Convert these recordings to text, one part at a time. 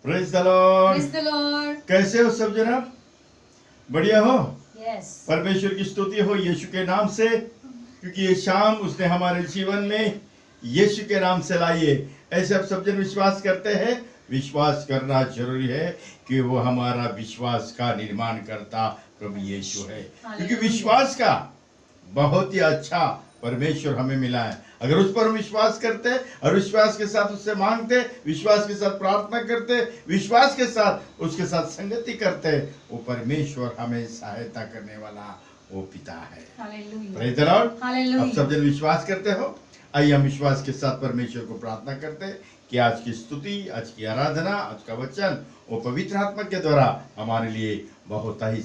Praise the Lord. Praise the Lord. कैसे हो सब जनाब? बढ़िया हो? Yes. परमेश्वर की स्तुति हो यीशु के नाम से, क्योंकि ये शाम उसने हमारे जीवन में यीशु के नाम से लाई है। ऐसे आप सब जन विश्वास करते हैं? विश्वास करना जरूरी है कि वो हमारा विश्वास का निर्माण करता प्रभु यीशु है, क्योंकि विश्वास का बहुत ही अच्छा परमेश्वर हमें मिला है। अगर उस पर हम विश्वास करते और विश्वास के साथ उससे मांगते, विश्वास के साथ प्रार्थना करते, विश्वास के साथ उसके साथ संगति करते, वो परमेश्वर हमें सहायता करने वाला वो पिता है। Hallelujah. Praise the Lord. Hallelujah. आप सब जन विश्वास करते हो? आइए हम विश्वास के साथ परमेश्वर को प्रार्थना करते हैं कि आज की स्तुति, आज की आराधना, आज का वचन वो पवित्र आत्मा के द्वारा हमारे लिए बहुत ही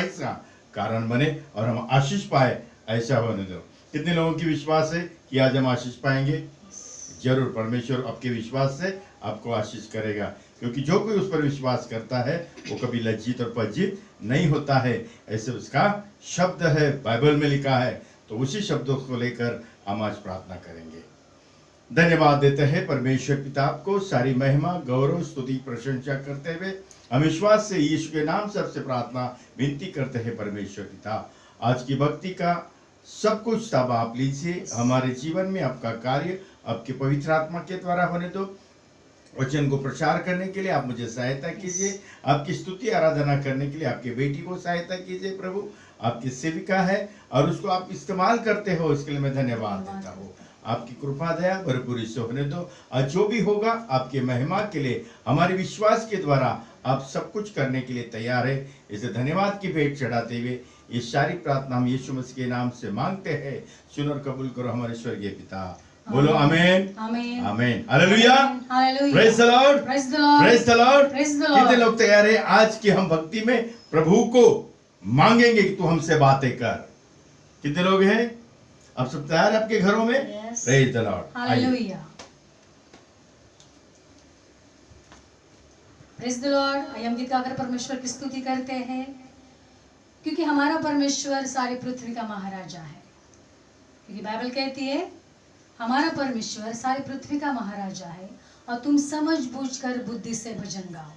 सा कारण बने और हम आशीष पाए। ऐसा होने दो। कितने लोगों की विश्वास है कि आज हम आशीष पाएंगे? जरूर परमेश्वर आपके विश्वास से आपको आशीष करेगा, क्योंकि जो कोई उस पर विश्वास करता है वो कभी लज्जित और पज्जित नहीं होता है। ऐसे उसका शब्द है, बाइबल में लिखा है। तो उसी शब्दों को लेकर हम आज प्रार्थना करेंगे। धन्यवाद देते हैं परमेश्वर पिता को, सारी महिमा गौरव स्तुति प्रशंसा करते हुए हम विश्वास से यीशु के नाम से आपसे प्रार्थना विनती करते हैं। परमेश्वर पिता, आज की भक्ति का सब कुछ सब आप लीजिए। हमारे जीवन में आपका कार्य आपके पवित्र आत्मा के द्वारा होने दो। वचन को प्रचार करने के लिए आप मुझे सहायता कीजिए। आपकी स्तुति आराधना करने के लिए आपके बेटी को सहायता कीजिए। प्रभु आपकी सेविका है और उसको आप इस्तेमाल करते हो, इसके लिए मैं धन्यवाद देता हूँ। आपकी कृपा दया भरपूरी से होने दो और जो भी होगा आपके महिमा के लिए हमारे विश्वास के द्वारा आप सब कुछ करने के लिए तैयार है। इसे धन्यवाद की भेंट चढ़ाते हुए ये सारी प्रार्थना हम यीशु मसीह के नाम से मांगते हैं। सुन और कबूल करो हमारे स्वर्गीय पिता। बोलो आमेन, Amen. Amen, hallelujah, Hallelujah. Praise the Lord, Praise the Lord. Praise the Lord. Praise the Lord. कितने लोग तैयार है आज की हम भक्ति में प्रभु को मांगेंगे कि तू हमसे बातें कर? कितने लोग हैं? आप सब तैयार आपके घरों में? Yes. Praise the Lord. Hallelujah. Praise the Lord. आइए हम गीत गाकर परमेश्वर की स्तुति करते हैं, क्योंकि हमारा परमेश्वर सारी पृथ्वी का महाराजा है। क्योंकि बाइबल कहती है हमारा परमेश्वर सारी पृथ्वी का महाराजा है और तुम समझ बूझ कर बुद्धि से भजन गाओ।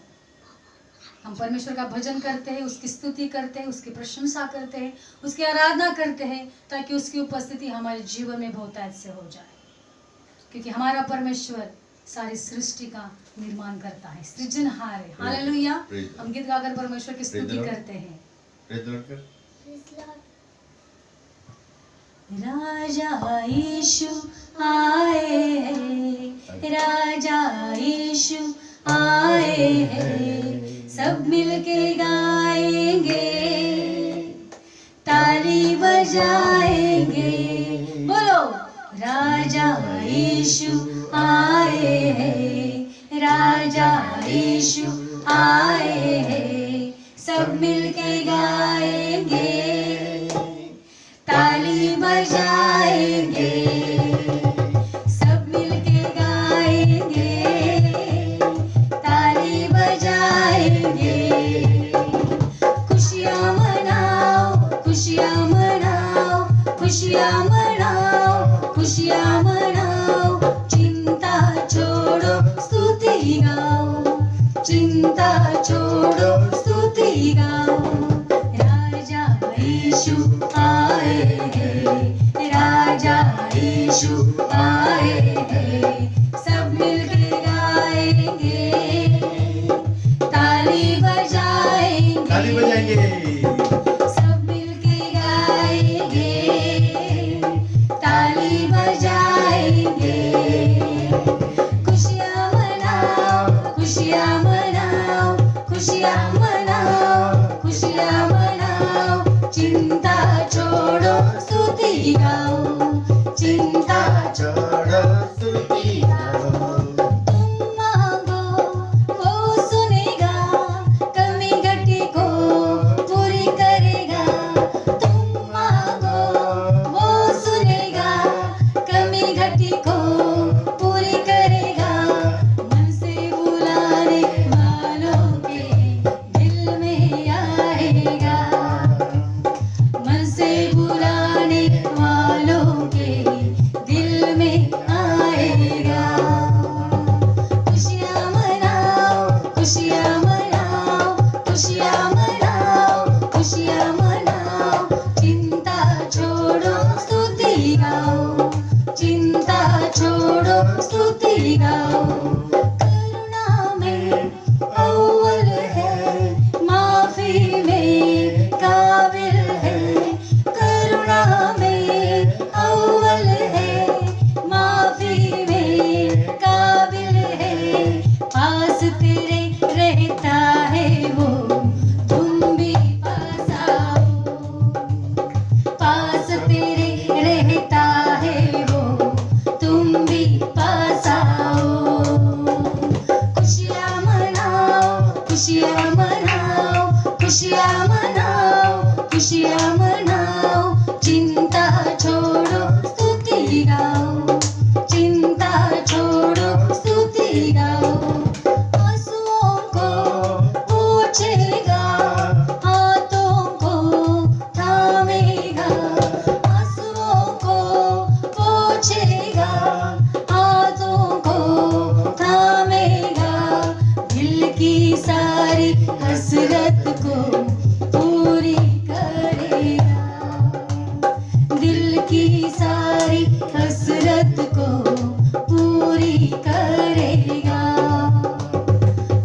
हम परमेश्वर का भजन करते हैं, उसकी स्तुति करते हैं, उसकी प्रशंसा करते हैं, उसकी आराधना करते हैं, ताकि उसकी उपस्थिति हमारे जीवन में बहुतायत से हो जाए। क्योंकि हमारा परमेश्वर सारी सृष्टि का निर्माण करता है, सृजनहार है। हालेलुया। हम गीत गाकर परमेश्वर की स्तुति करते हैं। राजा यीशु आए हैं, राजा यीशु आए हैं, सब मिलके गाएंगे, ताली बजाएंगे। बोलो, राजा यीशु आए हैं, राजा यीशु आए हैं, सब मिलके गाएंगे, ताली बजाएंगे, सब मिलके गाएंगे, ताली बजाएंगे। खुशियाँ मनाओ, खुशियाँ मनाओ, खुशियाँ मनाओ, खुशियाँ मनाओ, चिंता छोड़ो स्तुति गाओ, चिंता छोड़ो स्तुति गाओ। राजा यीशु आए हैं, राजा यीशु आए हैं, सब मिलके गाएंगे, ताली बजाएंगे, ताली बजाएंगे, सब मिलके गाएंगे, ताली बजाएंगे। खुशियाँ मनाओ, खुशियाँ मनाओ, खुशियाँ मनाओ, खुशियाँ मनाओ, चिंता छोड़ो स्तुति गाओ, चिंता छोड़ो स्तुति गाओ। तुम मांगो वो सुनेगा, कमी घटी को पूरी करेगा। तुम मांगो वो सुनेगा, कमी घटी को पूरी करेगा। मन से बुलाने वालों के दिल खुशियाँ मनाओ, खुशियाँ मनाओ, खुशियाँ मनाओ, चिंता छोड़ो स्तुति गाओ, चिंता छोड़ो स्तुति गाओ। करुणा में अव्वल है, माफी में काबिल है, करुणा में अव्वल है, माफी में काबिल है, पास तेरे रहता है वो, तुम भी पास आओ, पास तेरे रहता है वो, तुम भी पास आओ। खुशियाँ मनाओ, खुशियाँ मनाओ, खुशियाँ मनाओ, खुशियाँ मनाओ, चिंता छोड़ो स्तुति गाओ, चिंता छोड़ो स्तुति गाओ। आंसुओं को पोंछेगा, हाथों को थामेगा, आंसुओं को पोंछेगा, हाथों को थामेगा, दिल की सारी हसरत को पूरी करेगा, दिल की सारी हसरत को पूरी करेगा।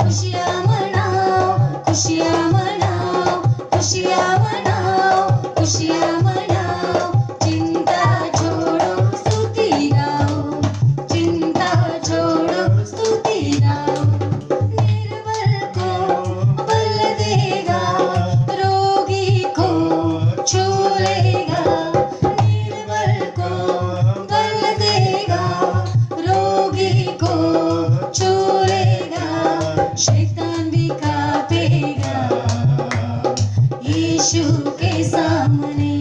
खुशियाँ मनाओ, खुशियाँ मनाओ, खुशियाँ मनाओ, खुशियाँ मनाओ, चिंता छोड़ो स्तुति गाओ, चिंता छोड़ो स्तुति गाओ। निर्बल को बल देगा, रोगी को छू लेगा, निर्बल को बल देगा, रोगी को छू लेगा, शैतान भी कांपेगा यीशु के सामने,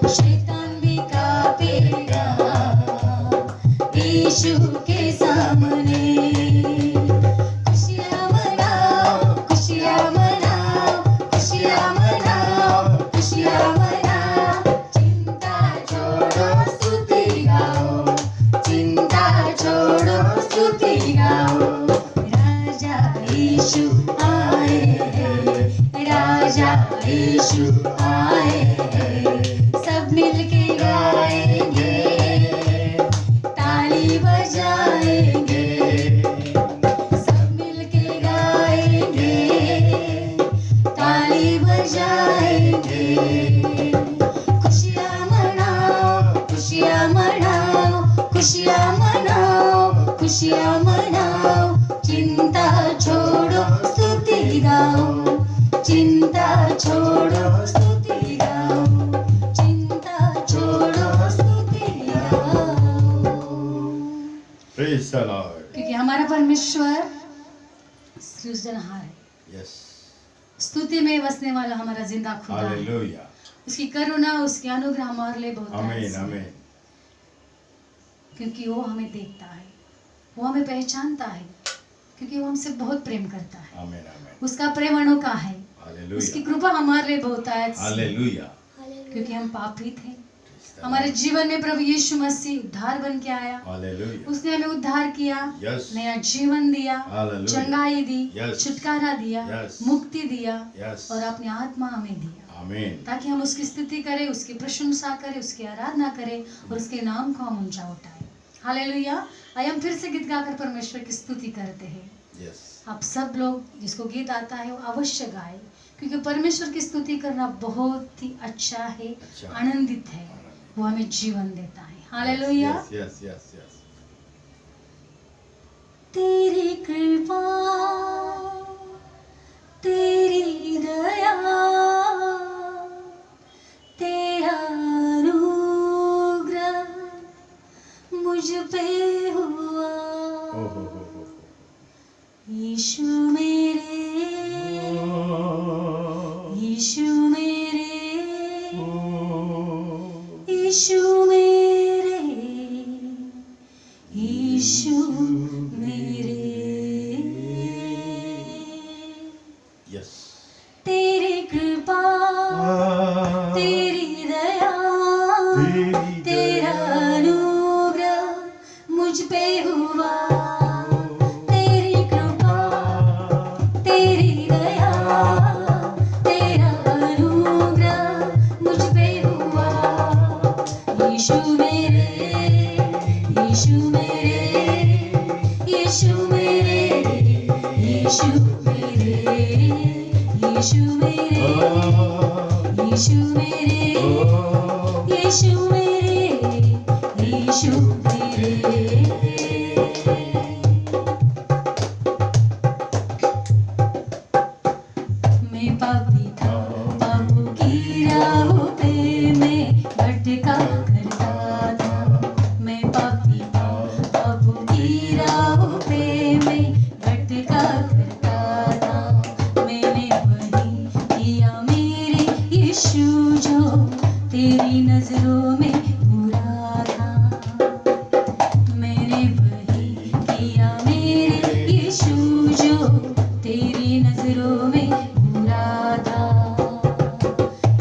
शैतान भी कांपेगा यीशु के सामने। खुशियाँ मनाओ, खुशियाँ मनाओ, खुशियाँ मनाओ, खुशियाँ मनाओ, चिंता छोड़ो स्तुति गाओ, चिंता छोड़ो स्तुति गाओ। राजा यीशु आए हैं, राजा यीशु आए हैं, सब मिलके गाएंगे, ताली बजाएंगे, सब मिलके गाएंगे, ताली बजाएंगे। खुशियाँ मनाओ, खुशियाँ मनाओ, खुशियाँ मनाओ, खुशियाँ मनाओ, चिंता छोड़ो स्तुति गाओ, चिंता छोड़ो स्तुति गाओ, चिंता छोड़ो स्तुति गाओ। Praise the Lord. क्योंकि हमारा परमेश्वर सृजनहार है, Yes. स्तुति में बसने वाला हमारा जिंदा खुदा है, Hallelujah. उसकी करुणा, उसकी अनुग्रह हमारे लिए बहुत Amen. है, Amen. क्योंकि वो हमें देखता है, वो हमें पहचानता है, क्योंकि वो हमसे बहुत प्रेम करता है, Amen. Amen. उसका प्रेम अनोखा है, उसकी Hallelujah. कृपा हमारे लिए बहुत है, Hallelujah. क्योंकि हम पापी थे, Praise the हमारे Lord. जीवन में प्रभु यीशु मसीह उद्धार बन के आया, Hallelujah. उसने हमें उद्धार किया, Yes. नया जीवन दिया, Hallelujah. चंगाई दी, Yes. छुटकारा दिया, Yes. मुक्ति दिया, Yes. और अपनी आत्मा हमें दिया, Amen. ताकि हम उसकी स्तुति करें, उसकी प्रशंसा करें, उसकी आराधना करें और उसके नाम को हम ऊंचा उठाएं। हालेलुया। आइए हम फिर से गीत गाकर परमेश्वर की स्तुति करते हैं। Yes. आप सब लोग जिसको गीत आता है वो अवश्य गाए, क्योंकि परमेश्वर की स्तुति करना बहुत ही अच्छा है, अच्छा। आनंदित है, वो हमें जीवन देता है। Hallelujah. Yes. Yes. Yes. Yes. तेरी कृपा, तेरी दया, तेरा अनुग्रह मुझ पे हुआ, Oh, oh, oh, oh. यीशु मेरे, यीशु मेरे, यीशु मेरे, यीशु मेरे। Yes. तेरी कृपा, तेरी दया, तेरा अनुग्रह मुझ पे हुआ, तेरी कृपा, यीशु मेरे, यीशु मेरे, यीशु मेरे, यीशु मेरे, यीशु मेरे। मैं पापी था, पापों की राहों पे मैं भटका करता था। मैं पापी था, पापों की राहों पे मैं भटका करता था। मैंने वही किया मेरे यीशु जो तेरी नजरों में बुरा था। मैंने वही किया मेरे यीशु जो तेरी नजरों में बुरा था।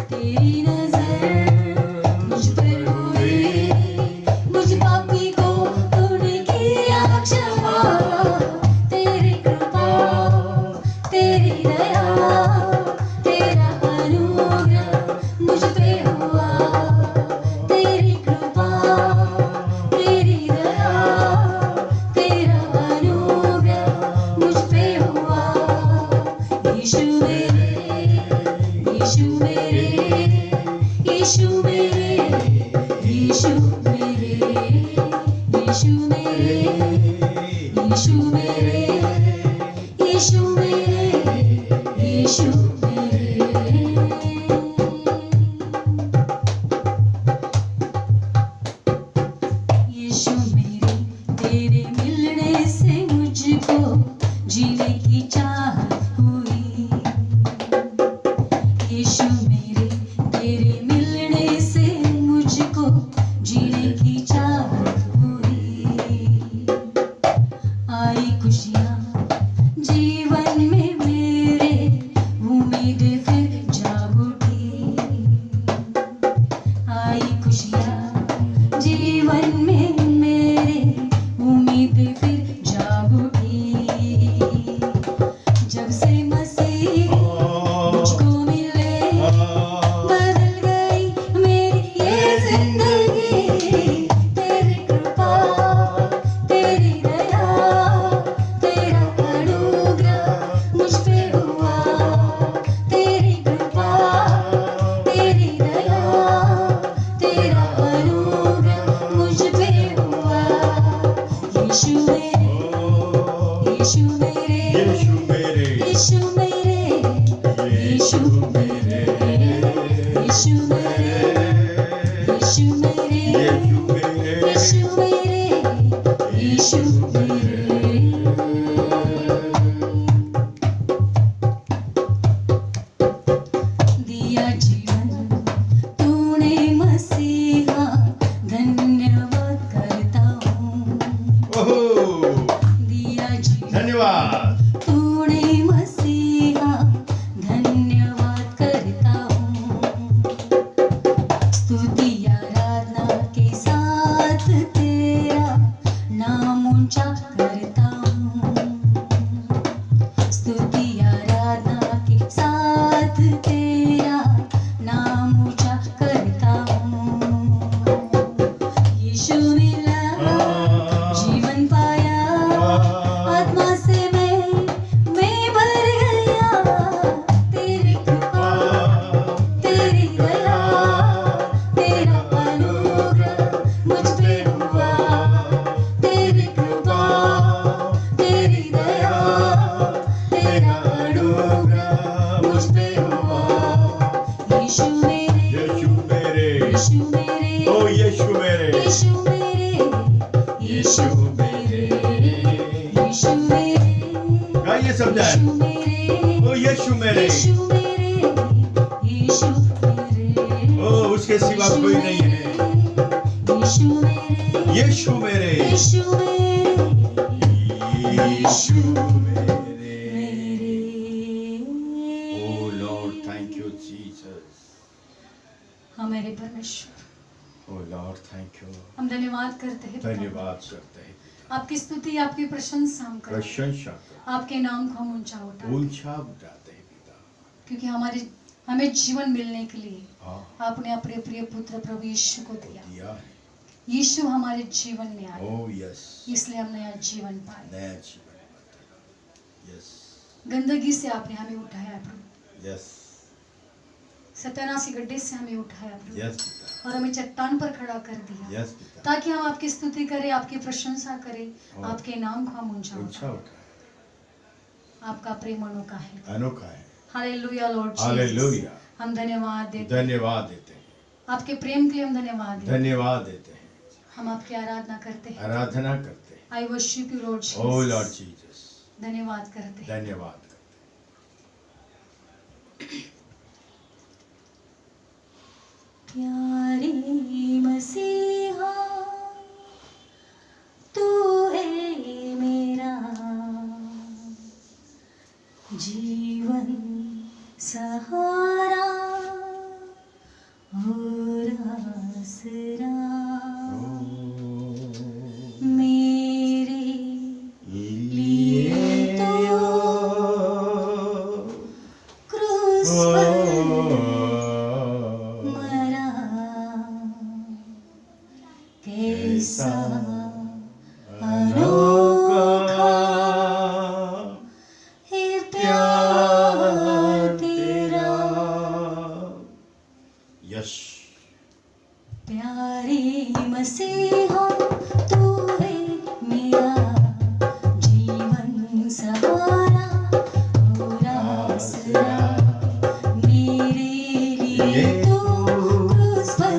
तेरी नजर मुझ पर हुई, मुझ पापी को तूने किया क्षमा। तेरी कृपा, तेरी दया, तेरा अनुग्रह मुझ पे हुआ। तेरी कृपा, तेरी दया, तेरा अनुग्रह मुझ पे हुआ। यीशु मेरे, यीशु मेरे, यीशु मेरे, यीशु मेरे, यीशु मेरे, यीशु मेरे, यीशु मेरे, यीशु मेरे। यीशु मेरे, तेरे मिलने से मुझको जीने की चाहत हुई। यीशु मेरे, तेरे मिलने से मुझको जीने की चाहत हुई। आई खुशियाँ जीवन में मेरे, उम्मीद फिर जाग उठी। आई खुशियाँ जीवन में मेरे, उम्मीद फिर जाग उठी। जब से मसीह मुझको मिले, बदल गई मेरी ये जिंदगी। तेरी कृपा, तेरी दया, तेरा अनुग्रह मुझ पे हुआ। तेरी कृपा, तेरी दया, तेरा अनुग्रह मुझ पे हुआ। यीशु मेरे, यीशु मेरे, यीशु मेरे, यीशु मेरे, यीशु मेरे, यीशु मेरे, यीशु मेरे, यीशु मेरे, यीशु मेरे, यीशु मेरे। दिया जीवन तूने मसीहा, धन्यवाद करता हूँ। ओहो, दिया जीवन धन्यवाद। तूने मसीहा, धन्यवाद करता हूँ। स्तुति आराधना के साथ तेरा नाम ऊंचा करता हूँ। स्तुति आराधना के साथ तेरा नाम ऊंचा करता हूँ। यीशु मिला, जीवन पाया, आत्मा से मैं भर गया। तेरी कृपा, तेरी दया, तेरा अनुग्रह मुझ पे हुआ। तेरी कृपा, तेरी दया, तेरा अनुग्रह मुझ पे हुआ। यीशु मेरे, यीशु मेरे, यीशु मेरे, ओ यीशु मेरे, यीशु मेरे, यीशु मेरे, यीशु मेरे, गाइए सब जाए। यीशु मेरे, ओ यीशु मेरे, यीशु मेरे, यीशु मेरे, ओ उसके सिवा कोई नहीं है। यीशु मेरे, यीशु मेरे, यीशु मेरे, यीशु मेरे। मेरे। ओ लॉर्ड, थैंक यू जीसस। हमारे परमेश्वर, ओ लॉर्ड, थैंक यू। हम धन्यवाद करते हैं पिता। धन्यवाद करते हैं पिता। आपकी स्तुति, आपकी प्रशंसा हम करते हैं। प्रशंसा करते आपके नाम को हम ऊंचा उठाते हैं, हैं, ऊंचा उठाते हैं पिता। क्योंकि हमें जीवन मिलने के लिए हाँ, आपने अपने प्रिय पुत्र प्रभु यीशु को दिया। दिया है। यीशु हमारे जीवन में आया, ओ यस, इसलिए हम नया जीवन पाए। नया जीवन। यस, गंदगी से आपने हमें उठाया प्रभु, यस सत्यानाशी गड्ढे से हमें उठाया प्रभु, यस पिता, और हमें चट्टान पर खड़ा कर दिया, यस पिता, ताकि हम आपकी स्तुति करें, आपकी प्रशंसा करें, आपके नाम को हम ऊंचा ऊंचा उठाएं। उठा, आपका प्रेम अनोखा है। अनोखा है। हालेलुया लॉर्ड जीसस, हालेलुया, हम धन्यवाद देते हैं, धन्यवाद देते हैं, आपके प्रेम के लिए हम धन्यवाद देते हैं, धन्यवाद देते हैं, हम आपकी आराधना करते हैं। आराधना करते हैं। I worship you lord O lord Jesus, Jesus, धन्यवाद करते हैं। धन्यवाद करते प्यारे मसीहा तू है मेरा जीवन सहारा और आसरा, मेरे लिए तो क्रूस पर मरा, कैसा अनोखा है प्यार तेरा। यश प्यारे मसीहा तू है मेरा जीवन सहारा और आसरा, मेरे लिए तू क्रूस पर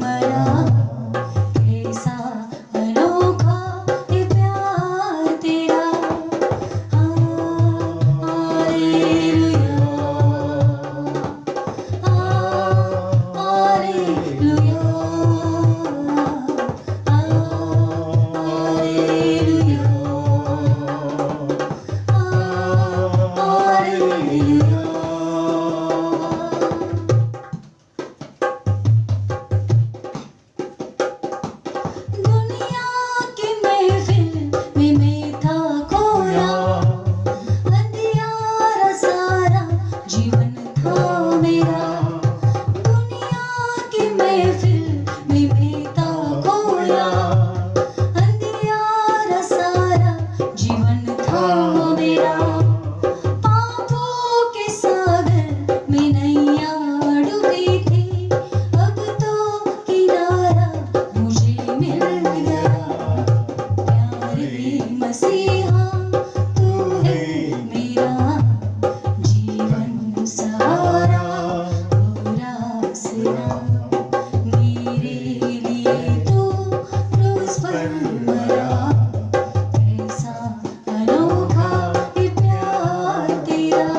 मरा, कैसा अनोखा है प्यार तेरा। दुनिया की महफिल में मैं था खोया, अंधियारा सारा जीवन था मेरा। दुनिया की महफिल में मैं था खोया, अंधियारा सारा जीवन था मेरा। पापों के सागर में नैया डूबी थी, अब तो किनारा मुझे मिल गया। प्यारे मसीहा तू है मेरा जीवन सहारा और आसरा, मेरे लिए तू क्रूस पर मरा, कैसा अनोखा है प्यार तेरा।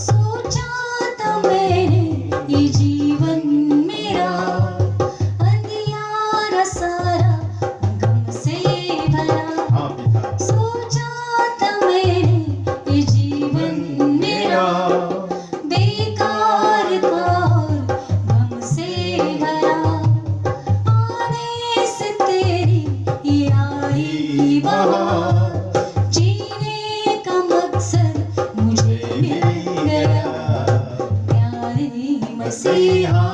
सोचा था मैंने ये जीवन मेरा अंधियारा सारा गम से भरा, हाँ पिता, सोचा था मैंने ये जीवन मेरा बेकार था और गम से भरा, आने से तेरी ये आई बहार, जीने का मकसद मुझे मिल गया। प्यारे मसीहा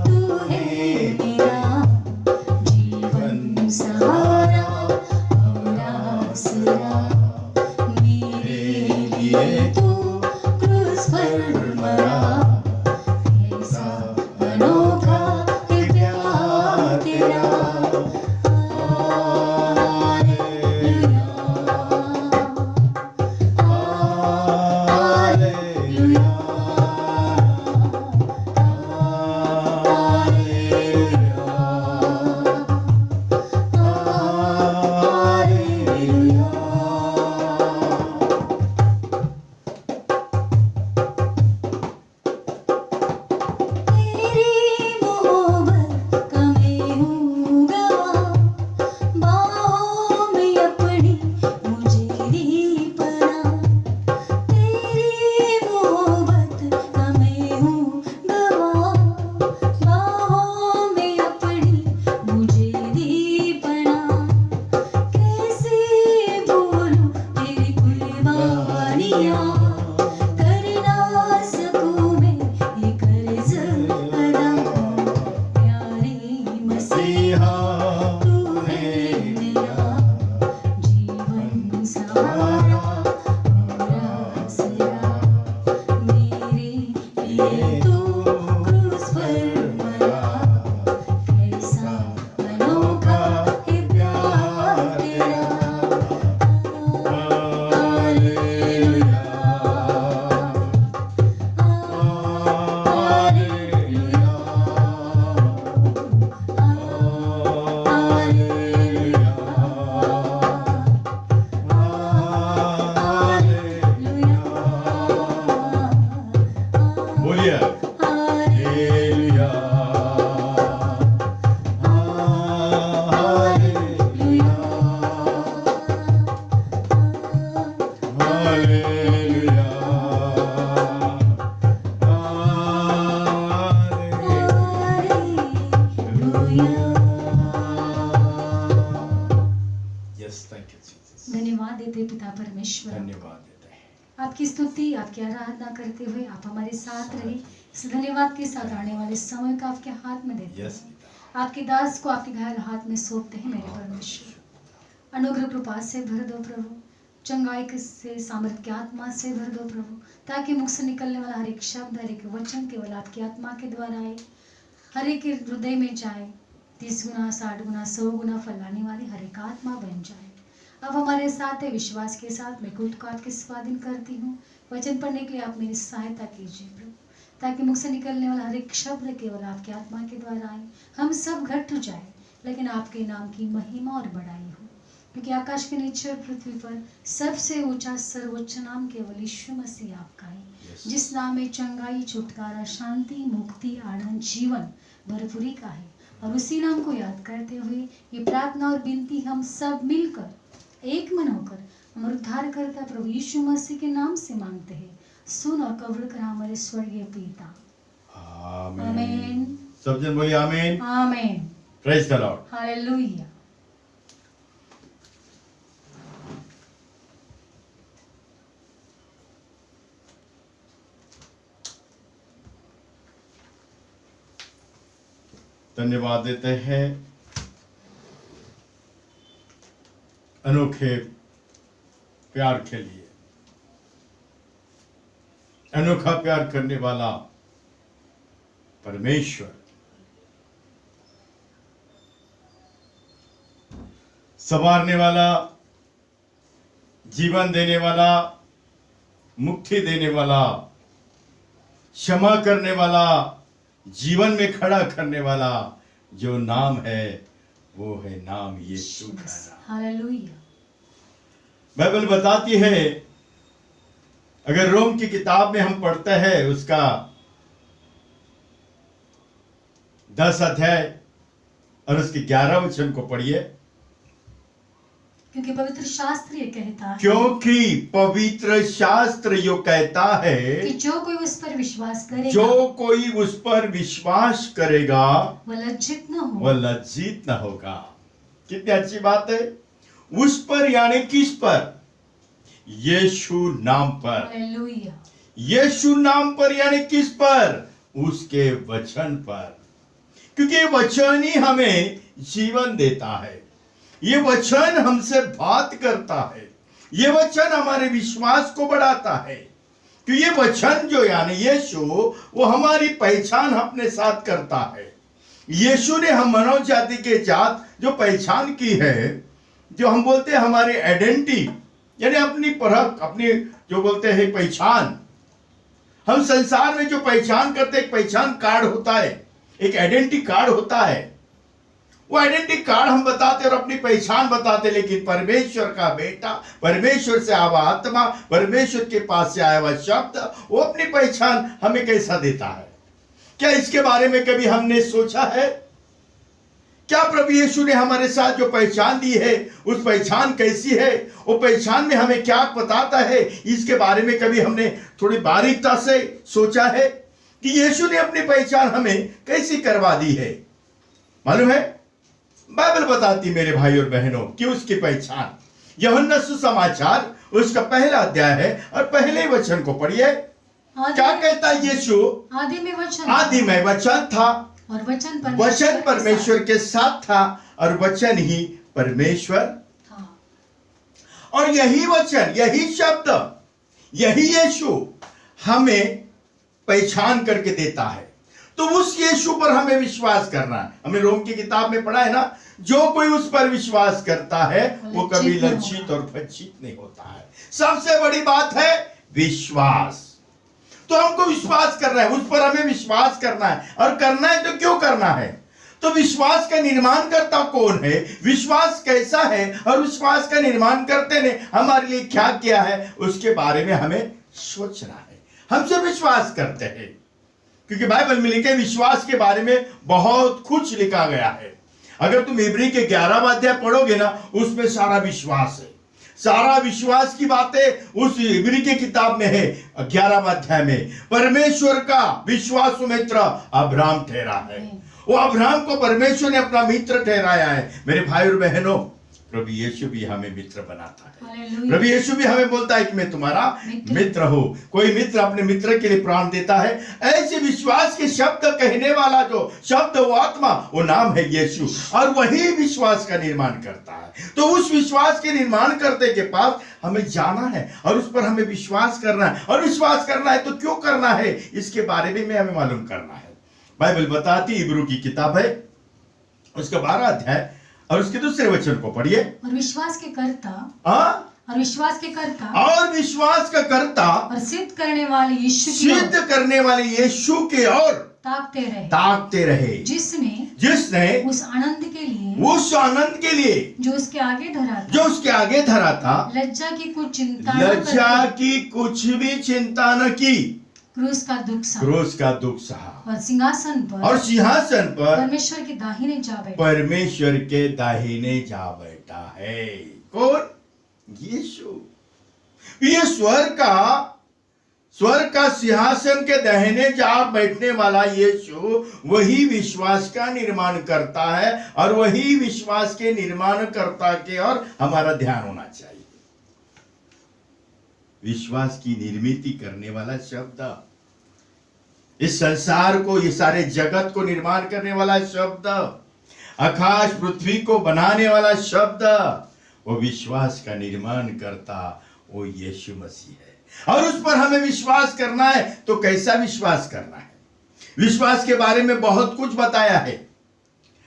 तू है मेरा जीवन सहारा और आसरा, मेरे लिए तू क्रूस पर मरा, कैसा अनोखा है प्यार तेरा। तेरी परमेश्वर धन्यवाद देते हैं। आपकी स्तुति, आपकी आराधना करते हुए आप हमारे साथ रहे। इस धन्यवाद के साथ आने वाले समय को आपके हाथ में देते यस हैं। पिता, आपके दास को आपके घायल हाथ में सौंपते हैं मेरे परमेश्वर। अनुग्रह कृपा से भर दो प्रभु, चंगाई से, सामर्थ की आत्मा से भर दो प्रभु, ताकि मुख से निकलने वाला हर एक शब्द, हर एक वचन केवल आपकी आत्मा के द्वारा आए, हर एक के हृदय में जाए, 30 गुना 60 गुना 100 गुना फैलाने वाली हर एक आत्मा बन जाए। अब हमारे साथ है, विश्वास के साथ मैं खुद को आपके स्वाधीन करती हूँ। वचन पढ़ने के लिए आप मेरी सहायता कीजिए प्रभु, ताकि मुख से निकलने वाला हर एक शब्द केवल आपकी आत्मा के द्वारा आए। हम सब घट जाए, लेकिन आपके नाम की महिमा और बड़ाई हो, क्योंकि आकाश के नीचे और पृथ्वी पर सबसे ऊंचा सर्वोच्च नाम केवल यीशु मसीह आपका है, जिस नाम में चंगाई, छुटकारा, शांति, मुक्ति, आनंद, जीवन भरपूरी का है। और उसी नाम को याद करते हुए ये प्रार्थना और विनती हम सब मिलकर एक मन होकर हमारे उद्धारकर्ता प्रभु यीशु मसीह के नाम से मांगते हैं। सुन और कबूल कर हमारे स्वर्गीय पिता। आमीन। आमीन। सब जन बोलिए आमीन। आमीन। Praise the Lord. हालेलुया। धन्यवाद देते हैं अनोखे प्यार के लिए। अनोखा प्यार करने वाला परमेश्वर, संवारने वाला, जीवन देने वाला, मुक्ति देने वाला, क्षमा करने वाला, जीवन में खड़ा करने वाला जो नाम है वो है नाम यीशु का नाम। हालेलुया। बाइबल बताती है, अगर रोम की किताब में हम पढ़ते हैं उसका 10 अध्याय और उसके 11 वचन को पढ़िए। क्योंकि पवित्र शास्त्र ये कहता है, क्योंकि पवित्र शास्त्र यो कहता है कि जो कोई उस पर विश्वास करेगा, जो कोई उस पर विश्वास करेगा वह लज्जित न हो। वह लज्जित न होगा। कितनी अच्छी बात है। उस पर यानी किस पर? यीशु नाम पर। हालेलुया। यीशु नाम पर यानी किस पर? उसके वचन पर, क्योंकि ये वचन ही हमें जीवन देता है। ये वचन हमसे बात करता है। ये वचन हमारे विश्वास को बढ़ाता है। तो ये वचन जो यानी यीशु, वो हमारी पहचान अपने साथ करता है। यीशु ने हम मानव जाति के जात जो पहचान की है, जो हम बोलते हैं हमारी आइडेंटिटी, यानी अपनी परख, अपनी जो बोलते हैं पहचान। हम संसार में जो पहचान करते, एक पहचान कार्ड होता है, एक आइडेंटिटी कार्ड होता है। वो आइडेंटिटी कार्ड हम बताते और अपनी पहचान बताते, लेकिन परमेश्वर का बेटा, परमेश्वर से आवा आत्मा, परमेश्वर के पास से आया हुआ शब्द, वो अपनी पहचान हमें कैसा देता है? क्या इसके बारे में कभी हमने सोचा है? क्या प्रभु यीशु ने हमारे साथ जो पहचान दी है, उस पहचान कैसी है? वो पहचान में हमें क्या बताता है? इसके बारे में कभी हमने थोड़ी बारीकता से सोचा है कि यीशु ने अपनी पहचान हमें कैसी करवा दी है? मालूम है, बाइबल बताती मेरे भाई और बहनों कि उसकी पहचान, यूहन्ना सुसमाचार उसका पहला अध्याय है और पहले वचन को पढ़िए। क्या कहता है यीशु? आदि में वचन, आदि में वचन था और वचन परमेश्वर के साथ था और वचन ही परमेश्वर था। और यही वचन, यही शब्द, यही यीशु हमें पहचान करके देता है। तो उस यीशु पर हमें विश्वास करना है। हमने रोम की किताब में पढ़ा है ना, जो कोई उस पर विश्वास करता है वो कभी लज्जित और भज्जित नहीं होता है। सबसे बड़ी बात है विश्वास। तो हमको विश्वास करना है, उस पर हमें विश्वास करना है। और करना है तो क्यों करना है? तो विश्वास का निर्माण करता कौन है, विश्वास कैसा है, और विश्वास का निर्माण करते ने हमारे लिए क्या किया है, उसके बारे में हमें सोचना है। हमसे विश्वास करते हैं, क्योंकि बाइबल में लिखे विश्वास के बारे में बहुत कुछ लिखा गया है। अगर तुम इब्री के 11वां अध्याय पढ़ोगे ना, उसमें सारा विश्वास है। सारा विश्वास की बातें उस इब्री की किताब में है। 11वां अध्याय में परमेश्वर का विश्वास मित्र अब्राहम ठहरा है। वो अब्राहम को परमेश्वर ने अपना मित्र ठहराया है। मेरे भाई और बहनों, प्रभु यीशु भी हमें मित्र बनाता है। हालेलुया। प्रभु यीशु भी हमें बोलता है कि मैं तुम्हारा मित्र हूँ। कोई मित्र अपने मित्र के लिए प्राण देता है। ऐसे विश्वास के शब्द कहने वाला जो शब्द, वो आत्मा, वो नाम है यीशु, और वही विश्वास का निर्माण करता है। तो उस विश्वास के निर्माण करते के पास हमें जाना है और उस पर हमें विश्वास करना है। और विश्वास करना है तो क्यों करना है, इसके बारे में हमें मालूम करना है। बाइबल बताती, इब्रू की किताब है, उसका 12 अध्याय और उसके दूसरे वचन को पढ़िए। और विश्वास के कर्ता और विश्वास के कर्ता विश्वास का कर्ता और सिद्ध करने वाले यीशु की सिद्ध ओर करने वाले यीशु के ओर ताकते रहे, जिसने उस आनंद के लिए जो उसके आगे धरा था लज्जा की कुछ भी चिंता न की, क्रूस का दुख सहा और सिंहासन पर परमेश्वर के दाहिने जा बैठा है। कौन? यीशु। ये स्वर्ग का सिंहासन के दाहिने जा बैठने वाला यीशु वही विश्वास का निर्माण करता है, और वही विश्वास के निर्माण करता के और हमारा ध्यान होना चाहिए। विश्वास की निर्मित करने वाला शब्द, इस संसार को, ये सारे जगत को निर्माण करने वाला शब्द, आकाश पृथ्वी को बनाने वाला शब्द, वो विश्वास का निर्माण करता वो यीशु मसीह है। और उस पर हमें विश्वास करना है। तो कैसा विश्वास करना है? विश्वास के बारे में बहुत कुछ बताया है।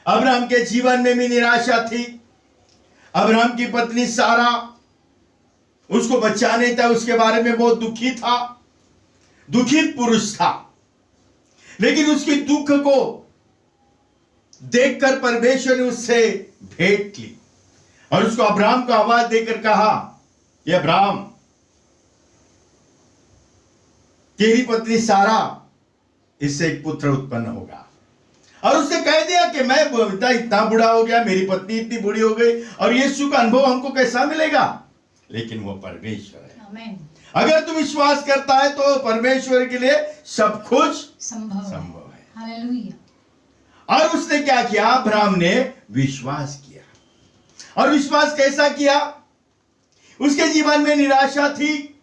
अब्राहम के जीवन में भी निराशा थी। अब्राहम की पत्नी सारा, उसको बच्चा नहीं था, उसके बारे में बहुत दुखी था, दुखित पुरुष था। लेकिन उसकी दुख को देखकर परमेश्वर ने उससे भेंट की और उसको अब्राहम को आवाज देकर कहा, ये अब्राहम, तेरी पत्नी सारा, इससे एक पुत्र उत्पन्न होगा। और उसने कह दिया कि मैं इतना बूढ़ा हो गया, मेरी पत्नी इतनी बूढ़ी हो गई, और यीशु का अनुभव हमको कैसा मिलेगा? लेकिन वो परमेश्वर है। आमीन। अगर तू विश्वास करता है तो परमेश्वर के लिए सब कुछ संभव है। हालेलुया। और उसने क्या किया? अब्राहम ने विश्वास किया। और विश्वास कैसा किया? उसके जीवन में निराशा थी,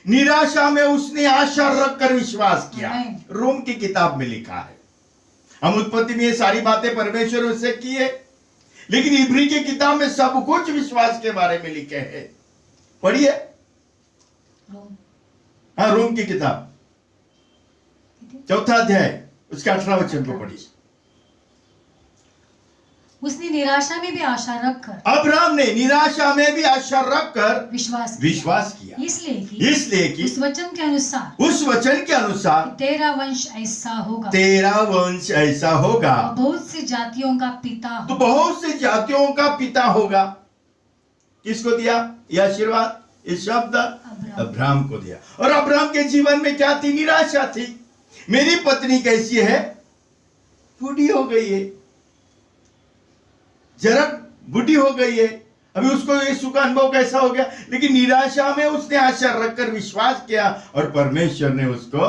निराशा में उसने आशा रखकर विश्वास किया। रोम की किताब में लिखा है। हम उत्पत्ति में ये सारी बातें परमेश्वर उससे की है, लेकिन इब्री की किताब में सब कुछ विश्वास के बारे में लिखे हैं। पढ़िए। हाँ, रोम की किताब 4 अध्याय उसका 18 वचन को पढ़िए। उसने निराशा में भी आशा रखकर, अब्राहम ने निराशा में भी आशा रखकर विश्वास किया। इसलिए कि उस वचन के अनुसार तेरा वंश ऐसा होगा, बहुत सी जातियों का पिता होगा। तो बहुत सी जातियों का पिता होगा। किसको दिया यह आशीर्वाद? इस शब्द अब्राहम को दिया। और अब्राहम के जीवन में क्या थी? निराशा थी। मेरी पत्नी कैसी है? बूढ़ी हो गई है, जरा बूढ़ी हो गई है। अभी उसको यीशु का अनुभव कैसा हो गया? लेकिन निराशा में उसने आशा रखकर विश्वास किया और परमेश्वर ने उसको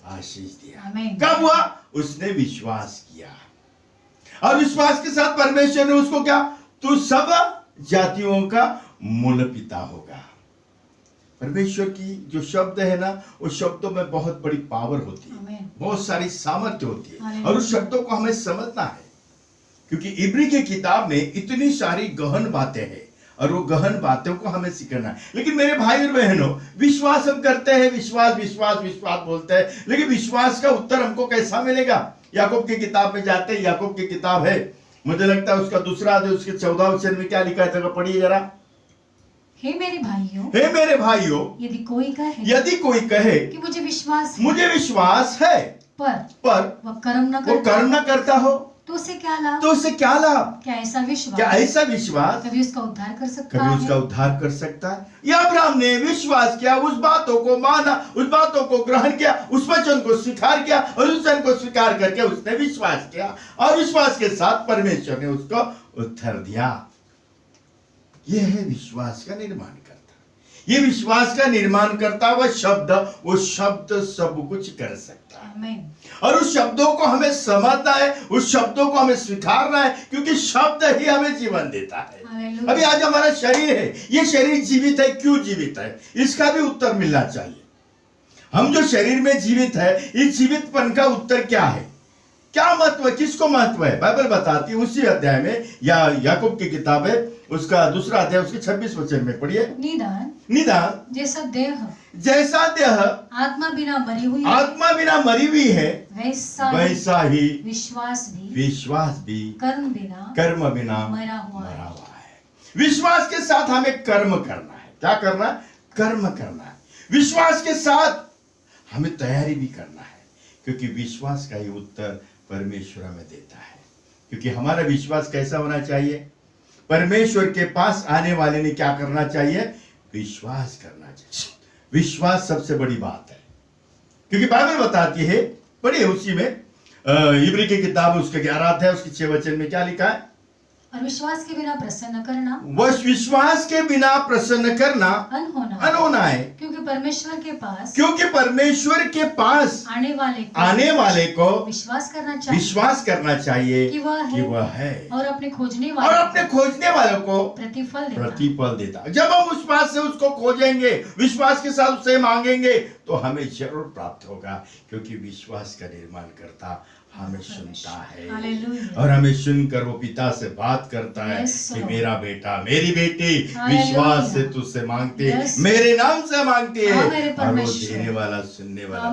आशीष दिया। कब हुआ? उसने विश्वास किया। और विश्वास के साथ परमेश्वर ने उसको क्या? तू सब जातियों का मूल पिता होगा। परमेश्वर की जो शब्द है ना, उस शब्दों में बहुत बड़ी पावर होती है, बहुत सारी सामर्थ्य होती है, और उस शब्दों को हमें समझना है। क्योंकि इब्री की किताब में इतनी सारी गहन बातें हैं और वो गहन बातों को हमें सीखना है। लेकिन मेरे भाई और बहनों, विश्वास हम करते हैं, विश्वास विश्वास विश्वास बोलते हैं, लेकिन विश्वास का उत्तर हमको कैसा मिलेगा? याकूब की किताब में जाते हैं। याकूब की किताब है, मुझे लगता है उसका 2 अध्याय उसके 14 वचन में क्या लिखा है? पढ़िए जरा। हे मेरे भाइयों, यदि कोई कहे कि मुझे विश्वास है पर वह कर्म न करता हो, तो उसे क्या लाभ? क्या ऐसा विश्वास कभी उसका उद्धार कर सकता है? या अब्राहम ने विश्वास किया, उस बातों को माना, उस बातों को ग्रहण किया, उस वचन को स्वीकार किया, और उस वचन को स्वीकार करके उसने विश्वास किया, और विश्वास के साथ परमेश्वर ने उसको उत्तर दिया। यह है विश्वास का निर्माण करता। ये विश्वास का निर्माण करता हुआ शब्द, वो शब्द सब कुछ कर सकता है। आमीन। और उस शब्दों को हमें समझना है, उस शब्दों को हमें स्वीकारना है, क्योंकि शब्द ही हमें जीवन देता है। हालेलुया। अभी आज हमारा शरीर है, ये शरीर जीवित है, क्यों जीवित है, इसका भी उत्तर मिलना चाहिए। हम जो शरीर में जीवित है, इस जीवितपन का उत्तर क्या है, क्या महत्व है, किसको महत्व है? बाइबल बताती है उसी अध्याय में, या याकूब की किताब है, उसका दूसरा अध्याय, उसके 26 वचन में पढ़िए। निदान जैसा देह आत्मा बिना मरी हुई है, वैसा ही विश्वास भी कर्म बिना मरा हुआ है। विश्वास के साथ हमें कर्म करना है। क्या करना है? कर्म करना है। विश्वास के साथ हमें तैयारी भी करना है, क्योंकि विश्वास का ही उत्तर परमेश्वर हमें देता है। क्योंकि हमारा विश्वास कैसा होना चाहिए? परमेश्वर के पास आने वाले ने क्या करना चाहिए? विश्वास करना चाहिए। विश्वास सबसे बड़ी बात है, क्योंकि बाइबल बताती है, पढ़िए उसी में इब्री की किताब, उसके 11 अध्याय, उसके 6 वचन में क्या लिखा है? और विश्वास के बिना प्रसन्न करना, विश्वास के बिना प्रसन्न करना अनहोना है। क्योंकि परमेश्वर के पास आने वाले को विश्वास करना चाहिए कि वह है, और अपने खोजने वालों को प्रतिफल देता। जब हम विश्वास से उसको खोजेंगे, विश्वास के साथ उससे मांगेंगे, तो हमें जरूर प्राप्त होगा, क्योंकि विश्वास का निर्माण करता हमें सुनता है, और हमें सुनकर वो पिता से बात करता है कि मेरा बेटा, मेरी बेटी विश्वास से तुझसे मांगते, मेरे नाम से मांगते हैं, और वो देने वाला, सुनने वाला।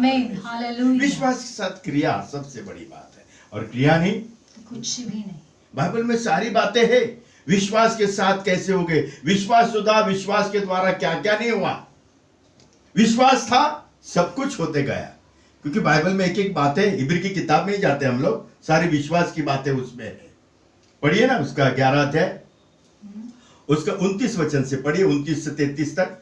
विश्वास के साथ क्रिया सबसे बड़ी बात है, और क्रिया नहीं कुछ भी नहीं। बाइबल में सारी बातें हैं। विश्वास के साथ कैसे हो गए? विश्वास शुदा, विश्वास के द्वारा क्या क्या नहीं हुआ। विश्वास था, सब कुछ होते गया, क्योंकि बाइबल में एक एक बातें, इब्री की किताब में ही जाते हम लोग, सारी विश्वास की बातें उसमें है। पढ़िए ना, उसका 11 अध्याय, उसका 29 वचन से पढ़िए, 29 से 33 तक।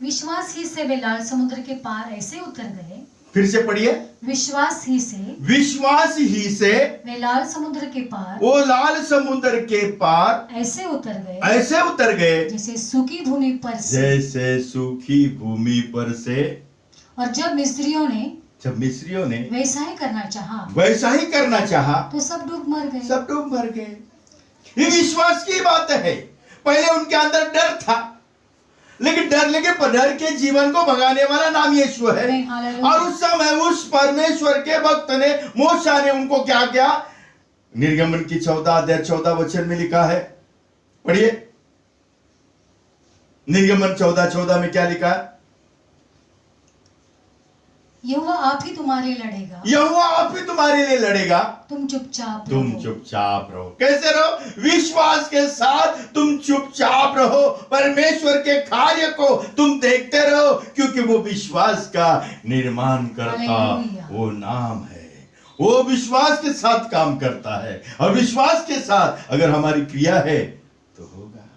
विश्वास ही से वे लाल समुद्र के पार ऐसे उतर गए। फिर से पढ़िए। विश्वास ही से वे लाल समुद्र के पार, वो लाल समुद्र के पार ऐसे उतर गए जैसे सूखी भूमि पर से। और जब मिस्रियों ने वैसा ही करना चाहा तो सब डूब मर गए। ये विश्वास की बात है। पहले उनके अंदर डर था, लेकिन डर के जीवन को भगाने वाला नाम यीशु है। और उस समय उस परमेश्वर के भक्त ने, मूसा ने उनको क्या किया? निर्गमन की 14 अध्याय 14 वचन में लिखा है, पढ़िए। निर्गमन 14:14 में क्या लिखा है? यहोवा आप ही तुम्हारे लिए लड़ेगा, तुम चुपचाप रहो। कैसे रहो? विश्वास के साथ तुम चुपचाप रहो, परमेश्वर के कार्य को तुम देखते रहो, क्योंकि वो विश्वास का निर्माण करता वो नाम है। वो विश्वास के साथ काम करता है, और विश्वास के साथ अगर हमारी क्रिया है तो होगा।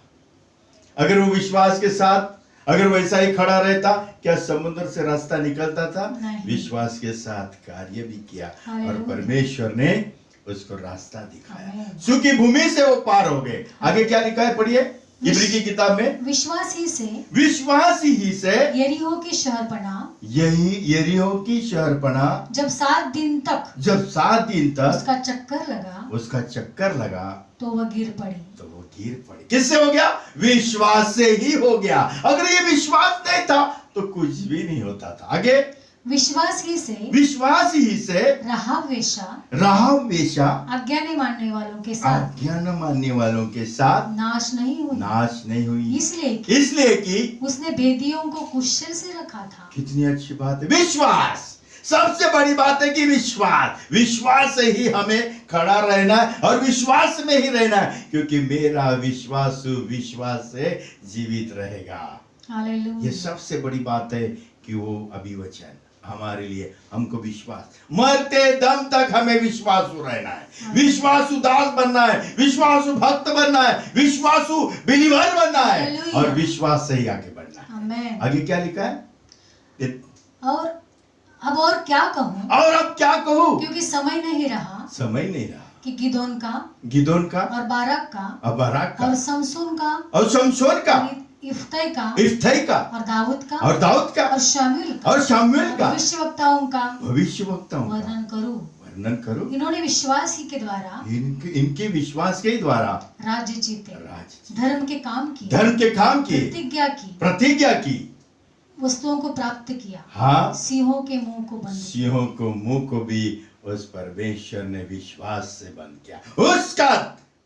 अगर वो विश्वास के साथ अगर वैसा ही खड़ा रहता, क्या समुद्र से रास्ता निकलता था? विश्वास के साथ कार्य भी किया, और परमेश्वर ने उसको रास्ता दिखाया। सूखी भूमि से वो पार हो गए। आगे क्या लिखा है? पढ़िए इब्री की किताब में। विश्वास ही से यरीहो की शहरपनाह जब 7 दिन तक उसका चक्कर लगा तो वो गिर पड़ी। किससे हो गया? विश्वास से ही हो गया। अगर ये विश्वास नहीं था तो कुछ भी नहीं होता था। आगे, विश्वास ही से राहाब वेश्या आज्ञा न मानने वालों के साथ नाश नहीं हुई, इसलिए कि उसने भेदियों को कुशल से रखा था। कितनी अच्छी बात है। विश्वास सबसे बड़ी बात है कि विश्वास से ही हमें खड़ा रहना है, और विश्वास में ही रहना है, क्योंकि मेरा विश्वास से जीवित रहेगा। हालेलुया। ये सबसे बड़ी बात है कि वो अभिवचन हमारे लिए, हमको विश्वास, मरते दम तक हमें विश्वासु रहना है, विश्वासु दास बनना है, विश्वासु भक्त बनना है, विश्वासु बिलीवर बनना है, और विश्वास से ही आगे बढ़ना है। आगे क्या लिखा है? और क्या कहूँ, क्योंकि समय नहीं रहा कि गिदोन का और बाराक का और और शमशोन का इफ्तै का इफ्तै का और दाऊद का और दाऊद का और शामुएल का और शामुएल का भविष्यवक्ताओं का भविष्यवक्ताओं का वर्णन करूं। वर्णन करो। इन्होंने विश्वास ही के द्वारा इनके विश्वास के द्वारा राज्य जीते, राज धर्म के काम किए, धर्म के काम किए, प्रतिज्ञा की, वस्तुओं को प्राप्त किया, हाँ, सिंहों के मुंह को बंद किया। सिंहों को मुंह को भी उस परमेश्वर ने विश्वास से बंद किया। उसका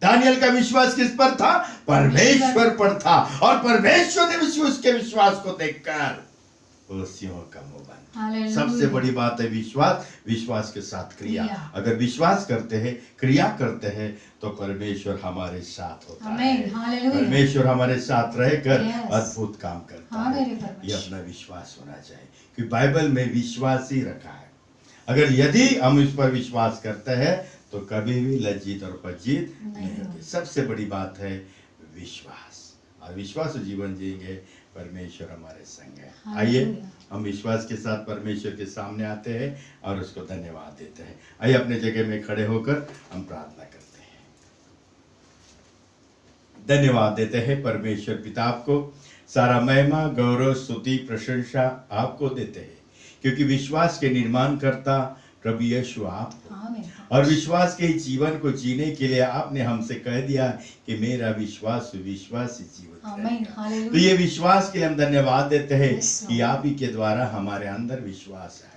दानियल का विश्वास किस पर था? परमेश्वर पर था, और परमेश्वर ने उसके विश्वास को देखकर वो सिंहों का मुंह बंद। सबसे बड़ी बात है विश्वास, विश्वास के साथ क्रिया। अगर विश्वास करते हैं, क्रिया करते हैं, तो परमेश्वर हमारे साथ होता है। परमेश्वर हमारे साथ रहकर अद्भुत काम करता है। ये अपना विश्वास होना चाहिए, कि बाइबल में विश्वास ही रखा है। अगर यदि हम इस पर विश्वास करते हैं तो कभी भी लज्जित और पज्जित नहीं होते। सबसे बड़ी बात है विश्वास, और विश्वास जीवन जिएंगे, परमेश्वर हमारे संग है। आइए हम विश्वास के साथ परमेश्वर के सामने आते हैं और उसको धन्यवाद देते हैं। आइए अपने जगह में खड़े होकर हम प्रार्थना करते हैं। धन्यवाद देते हैं परमेश्वर पिता, आपको सारा महिमा, गौरव, स्तुति, प्रशंसा आपको देते हैं, क्योंकि विश्वास के निर्माण करता प्रभु यीशु आप हो। और विश्वास के जीवन को जीने के लिए आपने हमसे कह दिया कि मेरा विश्वास विश्वास ही जीवन करेगा। तो ये विश्वास के लिए हम धन्यवाद देते हैं कि आप ही के द्वारा हमारे अंदर विश्वास है।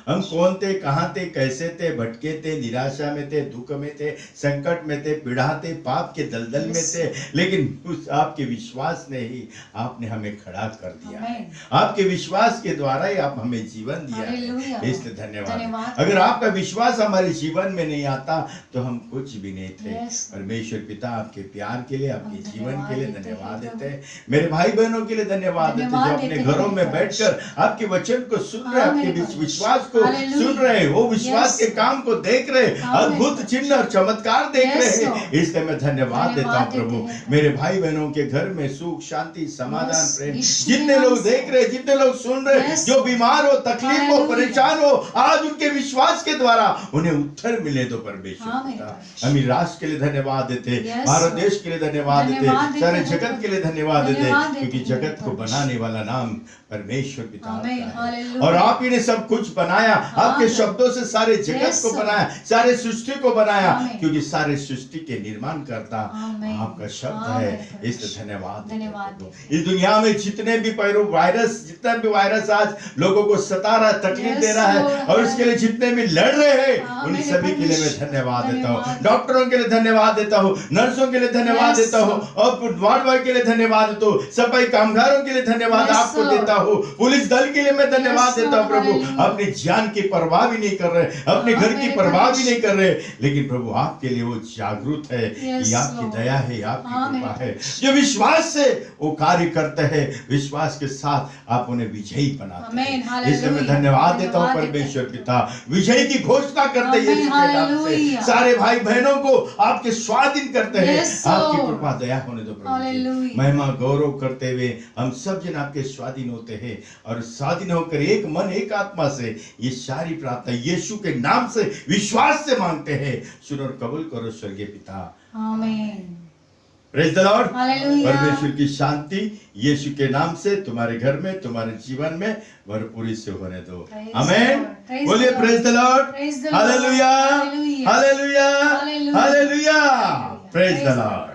हम कौन थे, कहाँ थे, कैसे थे, भटके थे, निराशा में थे, दुख में थे, संकट में थे, पीड़ा थे, पाप के दलदल में थे, लेकिन उस आपके विश्वास ने ही आपने हमें खड़ा कर दिया है। आपके विश्वास के द्वारा ही आप हमें जीवन दिया है, इसलिए धन्यवाद। अगर आपका विश्वास हमारे जीवन में नहीं आता तो हम कुछ भी नहीं थे। परमेश्वर पिता, आपके प्यार के लिए, आपके जीवन के लिए धन्यवाद देते हैं। मेरे भाई बहनों के लिए धन्यवाद देते हैं, जो अपने घरों में बैठकर आपके वचन को सुन रहे, आपके विश्वास को सुन रहे, वो विश्वास के काम को देख रहे, अद्भुत चिन्ह और चमत्कार देख रहे हैं, इसलिए मैं धन्यवाद देता हूँ प्रभु। मेरे भाई बहनों के घर में सुख, शांति, समाधान, प्रेम, जितने लोग देख रहे, जितने लोग सुन रहे, जो बीमार हो, तकलीफ हो, परेशान हो, आज उनके विश्वास के द्वारा उन्हें उत्तर मिले तो परमेश्वर पिता, हम राष्ट्र के लिए धन्यवाद देते, भारत देश के लिए धन्यवाद देते, सारे जगत के लिए धन्यवाद देते, क्योंकि जगत को बनाने वाला नाम परमेश्वर पिता है, और आप ही ने सब कुछ बनाया, आपके शब्दों से सारे जगत को बनाया, सारे सृष्टि को बनाया, क्योंकि सारे सृष्टि के निर्माण करता आपका शब्द है, इसलिए धन्यवाद। इस दुनिया में जितने भी वायरस, जितना भी वायरस आज लोगों को सता रहा है, तकलीफ दे रहा है, और उसके लिए जितने भी लड़ रहे हैं, उन सभी के लिए मैं धन्यवाद देता हूँ। डॉक्टरों के लिए धन्यवाद देता हूँ, नर्सों के लिए धन्यवाद देता हूँ, और वार्ड बॉय के लिए धन्यवाद देता हूँ, सफाई कामगारों के लिए धन्यवाद आपको देता हूँ, पुलिस दल के लिए मैं धन्यवाद देता हूँ प्रभु। अपनी जान की परवाह भी नहीं कर रहे, अपने घर की परवाह भी नहीं कर रहे, लेकिन प्रभु आपके लिए वो जागरूक है, ये आपकी दया है, आपकी कृपा है, जो विश्वास से वो कार्य करते हैं, विश्वास के साथ आप उन्हें विजयी बनाते हैं, इसलिए मैं धन्यवाद देता हूँ परमेश्वर पिता। विजय की घोषणा करते हैं यीशु के नाम से, सारे भाई बहनों को आपके स्वाधीन करते हैं, आपकी कृपा दया होने दो प्रभु। महिमा गौरव करते हुए हम सब जन आपके स्वाधीन होते हैं, और स्वाधीन होकर एक मन एक आत्मा से ये सारी प्रार्थना यीशु के नाम से विश्वास से मांगते हैं। सुनो और कबूल करो स्वर्गीय पिता, आमीन। Praise the Lord. परमेश्वर की शांति यीशु के नाम से तुम्हारे घर में, तुम्हारे जीवन में भरपूरी से होने दो, आमीन। बोलिए praise the Lord, hallelujah, hallelujah, hallelujah, praise the Lord.